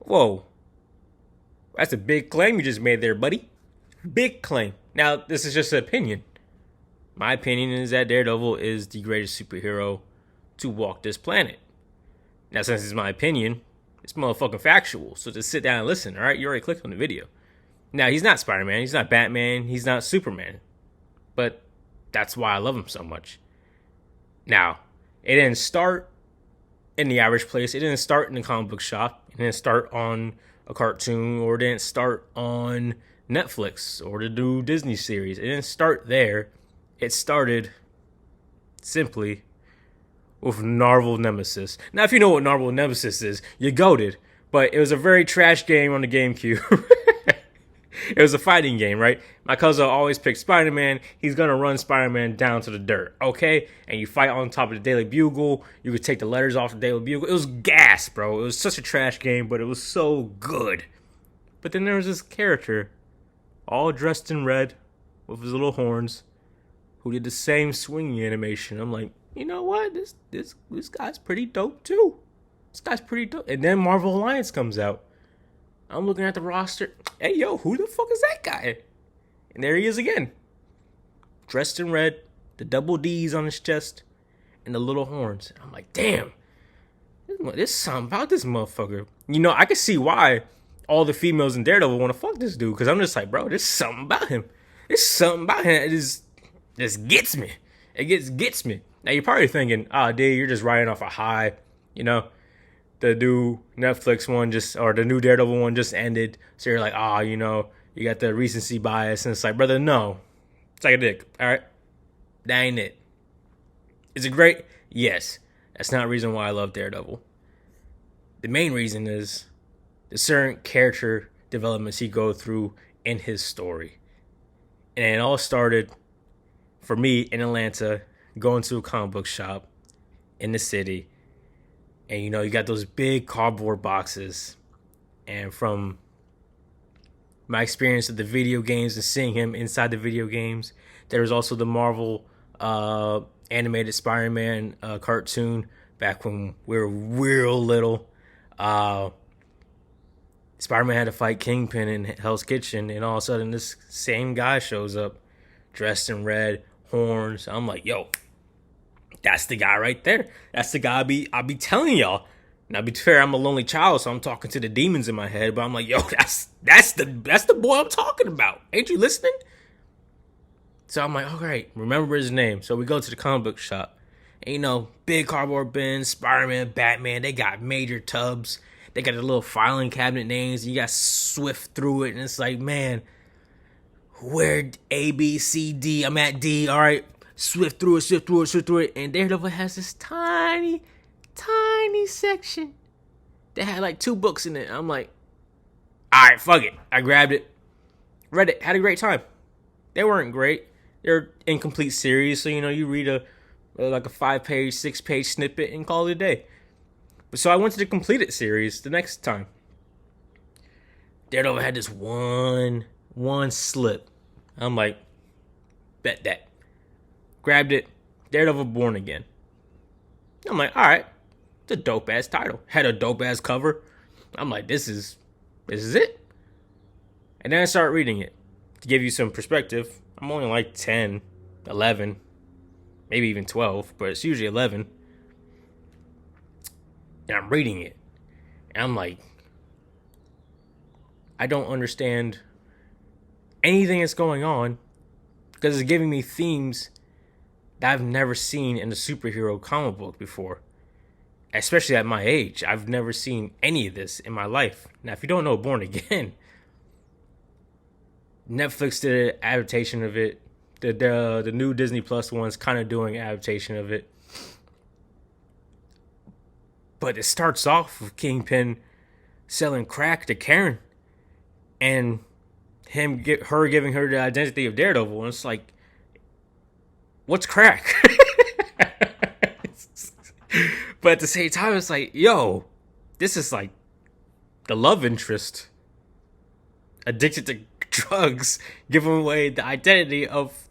Whoa, that's a big claim you just made there, buddy. Big claim. Now, this is just an opinion. My opinion is that Daredevil is the greatest superhero to walk this planet. Now, since it's my opinion, it's motherfucking factual. So just sit down and listen, alright? You already clicked on the video. Now, he's not Spider-Man, he's not Batman, he's not Superman. But that's why I love him so much. Now, it didn't start in the average place. It didn't start in the comic book shop. It didn't start on a cartoon, or it didn't start on Netflix or the new Disney series. It didn't start there. It started simply with Marvel Nemesis. Now, if you know what Marvel Nemesis is, you're goated. But it was a very trash game on the GameCube. It was a fighting game, right? My cousin always picked Spider-Man. He's going to run Spider-Man down to the dirt, okay? And you fight on top of the Daily Bugle. You could take the letters off the Daily Bugle. It was gas, bro. It was such a trash game, but it was so good. But then there was this character, all dressed in red, with his little horns, who did the same swinging animation. I'm like, you know what? This guy's pretty dope, too. This guy's pretty dope. And then Marvel Alliance comes out. I'm looking at the roster. Hey, yo, who the fuck is that guy? And there he is again. Dressed in red, the double D's on his chest, and the little horns. I'm like, damn. There's something about this motherfucker. You know, I can see why all the females in Daredevil want to fuck this dude. Because I'm just like, bro, there's something about him. There's something about him. It just gets me. It gets me. Now, you're probably thinking, dude, you're just riding off a high. You know, the new Netflix one the new Daredevil one just ended. So you're like, you know, you got the recency bias. And it's like, brother, no. It's like a dick. All right. That ain't it. Is it great? Yes. That's not the reason why I love Daredevil. The main reason is the certain character developments he go through in his story. And it all started for me in Atlanta, going to a comic book shop in the city. And, you know, you got those big cardboard boxes. And from my experience of the video games and seeing him inside the video games, there was also the Marvel animated Spider-Man cartoon back when we were real little. Spider-Man had to fight Kingpin in Hell's Kitchen. And all of a sudden, this same guy shows up dressed in red, horns. I'm like, yo, that's the guy right there. That's the guy I be telling y'all. Now, to be fair, I'm a lonely child, so I'm talking to the demons in my head. But I'm like, yo, that's the boy I'm talking about. Ain't you listening? So I'm like, all right, remember his name. So we go to the comic book shop. And, you know, big cardboard bins, Spider-Man, Batman. They got major tubs. They got the little filing cabinet names. You got swift through it. And it's like, man, where A, B, C, D? I'm at D. All right. Swift through it. And Daredevil has this tiny section that had like 2 books in it. I'm like, all right, fuck it. I grabbed it, read it, had a great time. They weren't great. They're incomplete series, so, you know, you read a 5-page, 6-page snippet and call it a day. But so I went to the completed series the next time. Daredevil had this one slip. I'm like, bet that. Grabbed it. Daredevil Born Again. I'm like, all right. It's a dope ass title. Had a dope ass cover. I'm like, this is it. And then I start reading it. To give you some perspective, I'm only like 10, 11, maybe even 12, but it's usually 11. And I'm reading it. And I'm like, I don't understand anything that's going on, because it's giving me themes that I've never seen in a superhero comic book before. Especially at my age. I've never seen any of this in my life. Now, if you don't know Born Again, Netflix did an adaptation of it. The new Disney Plus one's kind of doing an adaptation of it. But it starts off with Kingpin selling crack to Karen. And her giving her the identity of Daredevil. And it's like, what's crack? But at the same time, it's like, yo, this is like the love interest addicted to drugs giving away the identity of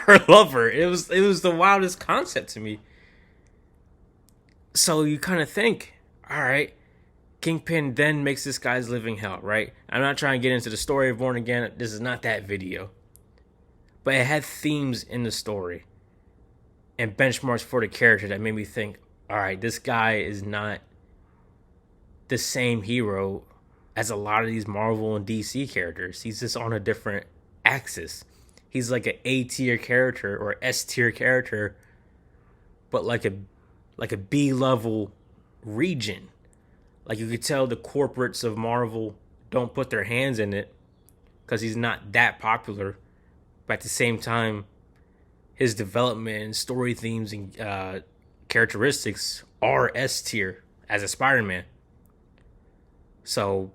her lover. It was the wildest concept to me. So you kind of think, all right, Kingpin then makes this guy's living hell, right? I'm not trying to get into the story of Born Again. This is not that video. But it had themes in the story and benchmarks for the character that made me think, all right, this guy is not the same hero as a lot of these Marvel and DC characters. He's just on a different axis. He's like an A tier character or S tier character, but like a B level region. Like you could tell the corporates of Marvel don't put their hands in it because he's not that popular. But at the same time, his development and story themes and characteristics are S tier as a Spider-Man. So,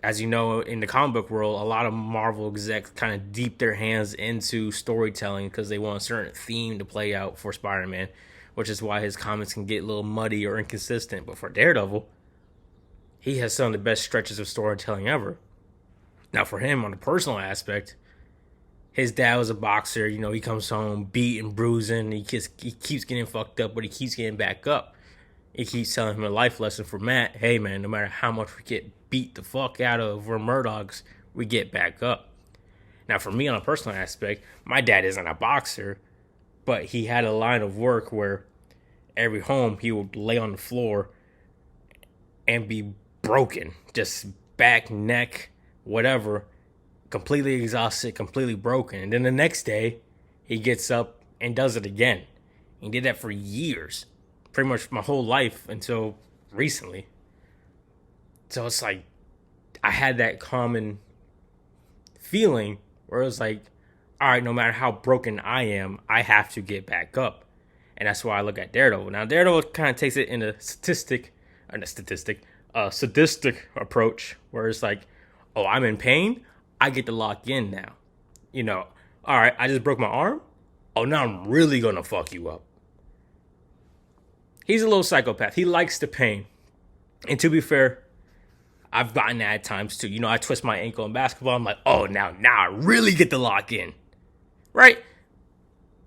as you know, in the comic book world, a lot of Marvel execs kind of deep their hands into storytelling because they want a certain theme to play out for Spider-Man, which is why his comics can get a little muddy or inconsistent. But for Daredevil, he has some of the best stretches of storytelling ever. Now, for him, on a personal aspect, his dad was a boxer. You know, he comes home beat and bruising. He keeps getting fucked up, but he keeps getting back up. He keeps telling him a life lesson for Matt. Hey, man, no matter how much we get beat the fuck out of, we're Murdochs, we get back up. Now, for me, on a personal aspect, my dad isn't a boxer, but he had a line of work where every home he would lay on the floor and be broken. Just back, neck, whatever. Completely exhausted, completely broken. And then the next day, he gets up and does it again. He did that for years. Pretty much my whole life until recently. So it's like, I had that common feeling where it was like, all right, no matter how broken I am, I have to get back up. And that's why I look at Daredevil. Now, Daredevil kind of takes it in a sadistic approach where it's like, oh, I'm in pain. I get to lock in now. You know, all right, I just broke my arm. Oh, now I'm really going to fuck you up. He's a little psychopath. He likes the pain. And to be fair, I've gotten that at times too. You know, I twist my ankle in basketball. I'm like, oh, now I really get to lock in. Right?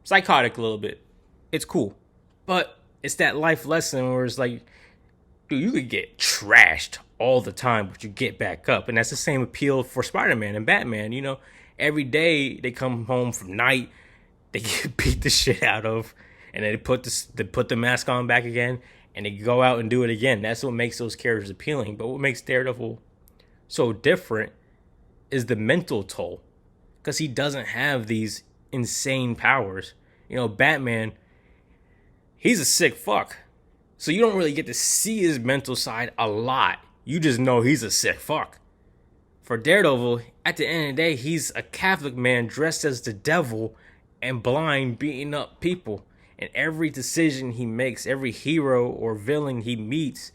Psychotic a little bit. It's cool. But it's that life lesson where it's like, dude, you could get trashed all the time, but you get back up. And that's the same appeal for Spider-Man and Batman. You know, every day they come home from night, they get beat the shit out of, and they put the mask on back again, and they go out and do it again. That's what makes those characters appealing. But what makes Daredevil so different is the mental toll, because he doesn't have these insane powers. You know, Batman, he's a sick fuck. So you don't really get to see his mental side a lot. You just know he's a sick fuck. For Daredevil, at the end of the day, he's a Catholic man dressed as the devil and blind, beating up people. And every decision he makes, every hero or villain he meets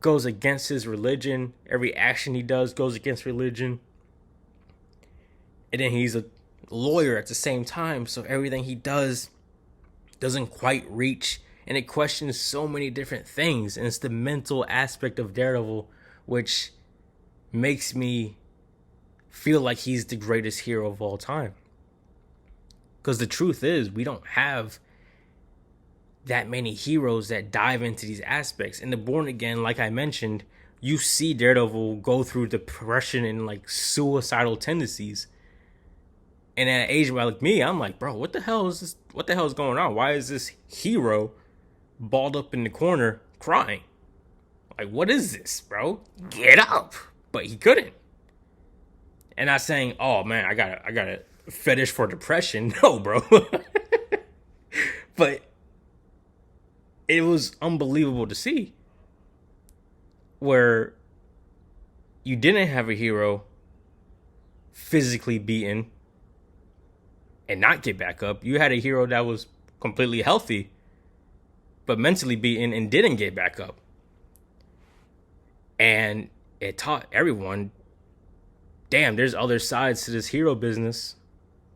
goes against his religion. Every action he does goes against religion. And then he's a lawyer at the same time, so everything he does doesn't quite reach, and it questions so many different things. And it's the mental aspect of Daredevil which makes me feel like he's the greatest hero of all time. Because the truth is, we don't have that many heroes that dive into these aspects. In the Born Again, like I mentioned, you see Daredevil go through depression and like suicidal tendencies. And at an age like me, I'm like, bro, what the hell is this? What the hell is going on? Why is this hero balled up in the corner crying? Like, what is this, bro? Get up. But he couldn't. And not saying, oh man, I got a fetish for depression. No, bro. But it was unbelievable to see where you didn't have a hero physically beaten and not get back up. You had a hero that was completely healthy but mentally beaten and didn't get back up. And it taught everyone, damn, there's other sides to this hero business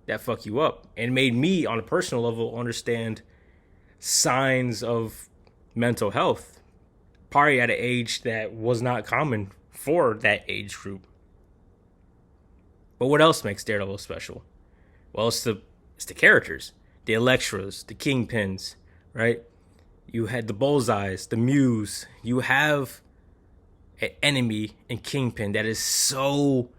that fuck you up. And made me, on a personal level, understand signs of mental health, probably at an age that was not common for that age group. But what else makes Daredevil special? Well, it's the characters, the Electras, the Kingpins, right? You had the Bullseyes, the Muse. You have an enemy in Kingpin that is so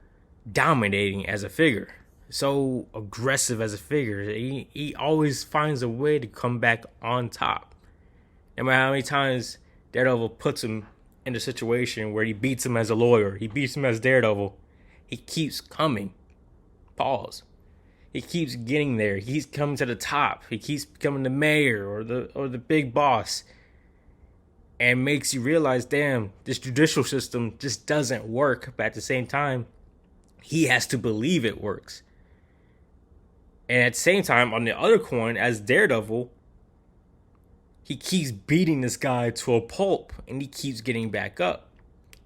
dominating as a figure, so aggressive as a figure. He always finds a way to come back on top. No matter how many times Daredevil puts him in a situation where he beats him as a lawyer, he beats him as Daredevil, he keeps coming. Pause. He keeps getting there. He's coming to the top. He keeps becoming the mayor or the big boss. And makes you realize, damn, this judicial system just doesn't work. But at the same time, he has to believe it works. And at the same time, on the other coin, as Daredevil, he keeps beating this guy to a pulp and he keeps getting back up.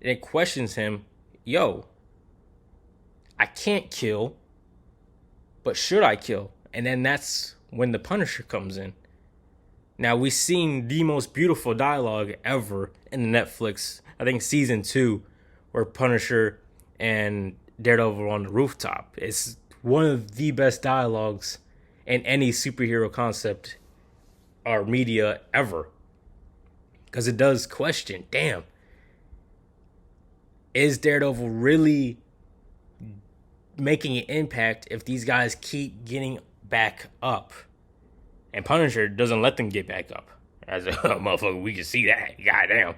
And it questions him, yo, I can't kill, but should I kill? And then that's when the Punisher comes in. Now, we've seen the most beautiful dialogue ever in the Netflix, I think season 2, where Punisher and Daredevil are on the rooftop. It's one of the best dialogues in any superhero concept or media ever. Because it does question, damn, is Daredevil really making an impact if these guys keep getting back up? And Punisher doesn't let them get back up. As a motherfucker, we can see that. Goddamn.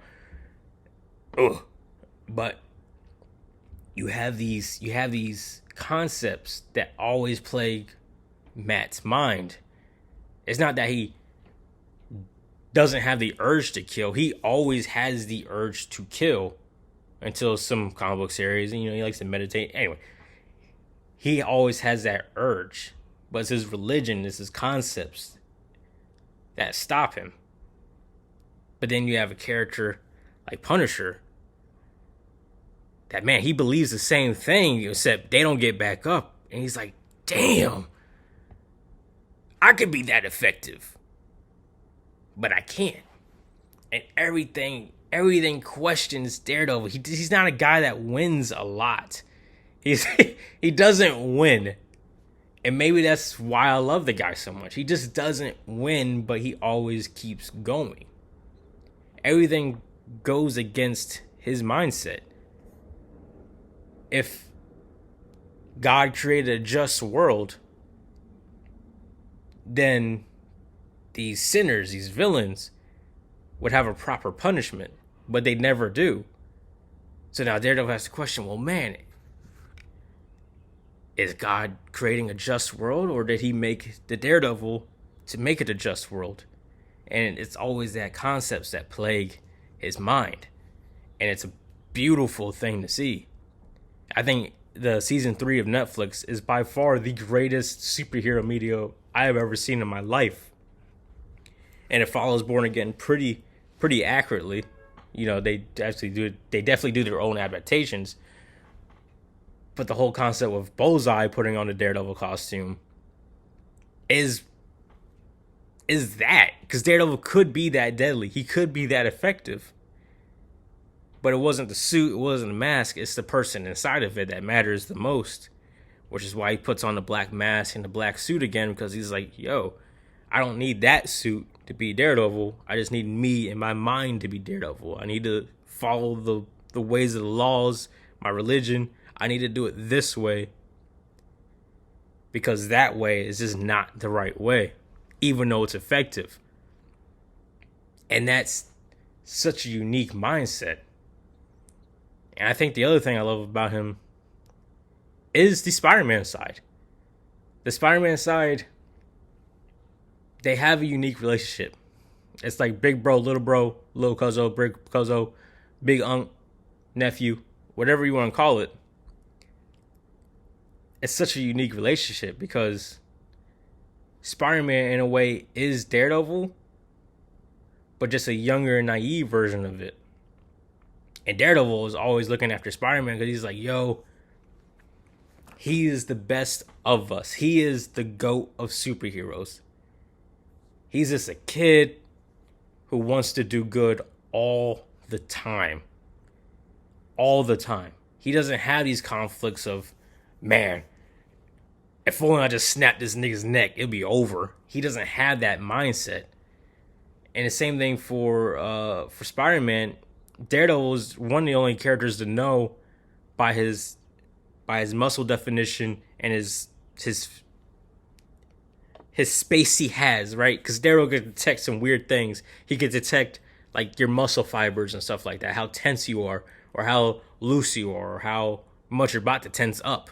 Ugh. But you have these concepts that always plague Matt's mind. It's not that he doesn't have the urge to kill. He always has the urge to kill until some comic book series, and he likes to meditate. Anyway, he always has that urge, but it's his religion, it's his concepts that stop him. But then you have a character like Punisher that, man, he believes the same thing, except they don't get back up. And he's like, damn, I could be that effective, but I can't. And everything questions Daredevil. He's not a guy that wins a lot. He doesn't win. And maybe that's why I love the guy so much. He just doesn't win, but he always keeps going. Everything goes against his mindset. If God created a just world, then these sinners, these villains, would have a proper punishment, but they never do. So now Daredevil has to question, well, man, is God creating a just world, or did he make the Daredevil to make it a just world? And it's always that concepts that plague his mind. And it's a beautiful thing to see. I think the season 3 of Netflix is by far the greatest superhero media I have ever seen in my life. And it follows Born Again pretty accurately. They definitely do their own adaptations. But the whole concept of Bullseye putting on the Daredevil costume is that. Because Daredevil could be that deadly. He could be that effective. But it wasn't the suit, it wasn't the mask, it's the person inside of it that matters the most. Which is why he puts on the black mask and the black suit again, because he's like, yo, I don't need that suit to be Daredevil. I just need me and my mind to be Daredevil. I need to follow the ways of the laws, my religion. I need to do it this way, because that way is just not the right way, even though it's effective. And that's such a unique mindset. And I think the other thing I love about him is the Spider-Man side. The Spider-Man side, they have a unique relationship. It's like big bro, little cuzzo, big cuzzo, big unc, nephew, whatever you want to call it. It's such a unique relationship because Spider-Man, in a way, is Daredevil, but just a younger, naive version of it. And Daredevil is always looking after Spider-Man because he's like, yo, he is the best of us. He is the GOAT of superheroes. He's just a kid who wants to do good all the time. All the time. He doesn't have these conflicts of, man, if only I just snapped this nigga's neck, it'll be over. He doesn't have that mindset. And the same thing for Spider-Man. Daredevil is one of the only characters to know by his muscle definition and his space he has, right? Because Daredevil can detect some weird things. He can detect like your muscle fibers and stuff like that, how tense you are, or how loose you are, or how much you're about to tense up.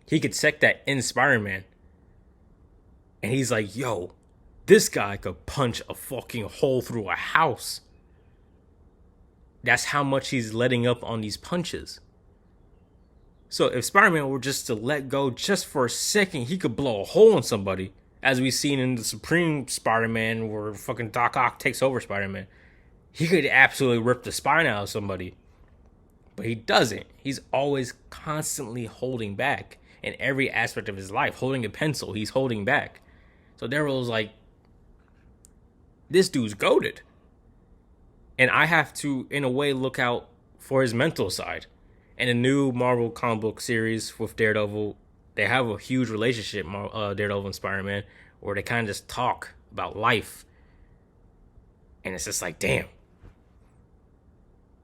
He could detect that in Spider-Man. And he's like, yo, this guy could punch a fucking hole through a house. That's how much he's letting up on these punches. So if Spider-Man were just to let go just for a second, he could blow a hole in somebody. As we've seen in the Supreme Spider-Man where fucking Doc Ock takes over Spider-Man. He could absolutely rip the spine out of somebody. But he doesn't. He's always constantly holding back in every aspect of his life. Holding a pencil, he's holding back. So Daredevil's like, this dude's goated. And I have to, in a way, look out for his mental side. In a new Marvel comic book series with Daredevil, they have a huge relationship, Daredevil and Spider-Man, where they kind of just talk about life. And it's just like, damn.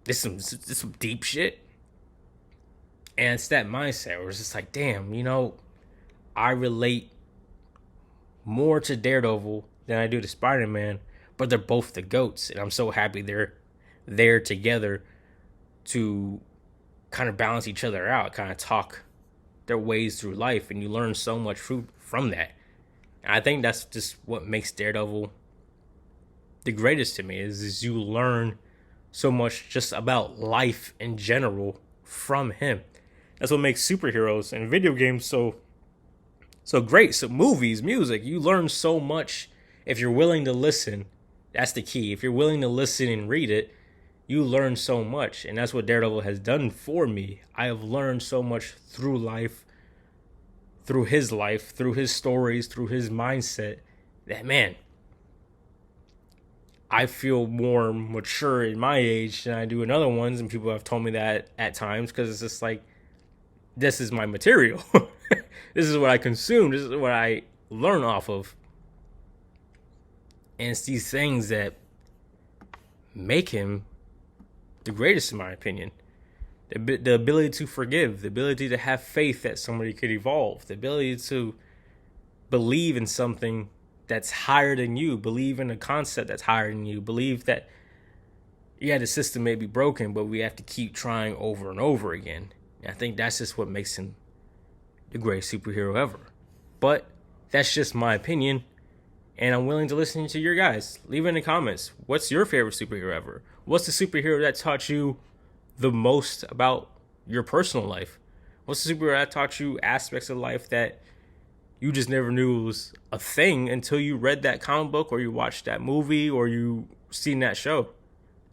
This is some deep shit. And it's that mindset where it's just like, damn, you know, I relate more to Daredevil than I do to Spider-Man, but they're both the GOATs, and I'm so happy they're there together to kind of balance each other out, kind of talk their ways through life, and you learn so much from that. And I think that's just what makes Daredevil the greatest to me, is you learn so much just about life in general from him. That's what makes superheroes and video games so great. So movies, music, you learn so much if you're willing to listen. That's the key. If you're willing to listen and read it, you learn so much. And that's what Daredevil has done for me. I have learned so much through life, through his stories, through his mindset, that, man, I feel more mature in my age than I do in other ones. And people have told me that at times, because it's just like, this is my material. This is what I consume. This is what I learn off of. And it's these things that make him the greatest, in my opinion. The ability to forgive, the ability to have faith that somebody could evolve, the ability to believe in something that's higher than you, believe in a concept that's higher than you, believe that, yeah, the system may be broken, but we have to keep trying over and over again. And I think that's just what makes him the greatest superhero ever. But that's just my opinion, and I'm willing to listen to your guys. Leave it in the comments. What's your favorite superhero ever? What's the superhero that taught you the most about your personal life? What's the superhero that taught you aspects of life that you just never knew was a thing until you read that comic book, or you watched that movie, or you seen that show?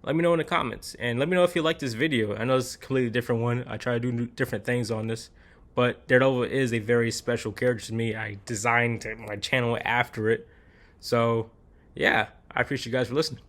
Let me know in the comments, and let me know if you like this video. I know it's a completely different one. I try to do different things on this, but Daredevil is a very special character to me. I designed my channel after it. So, yeah, I appreciate you guys for listening.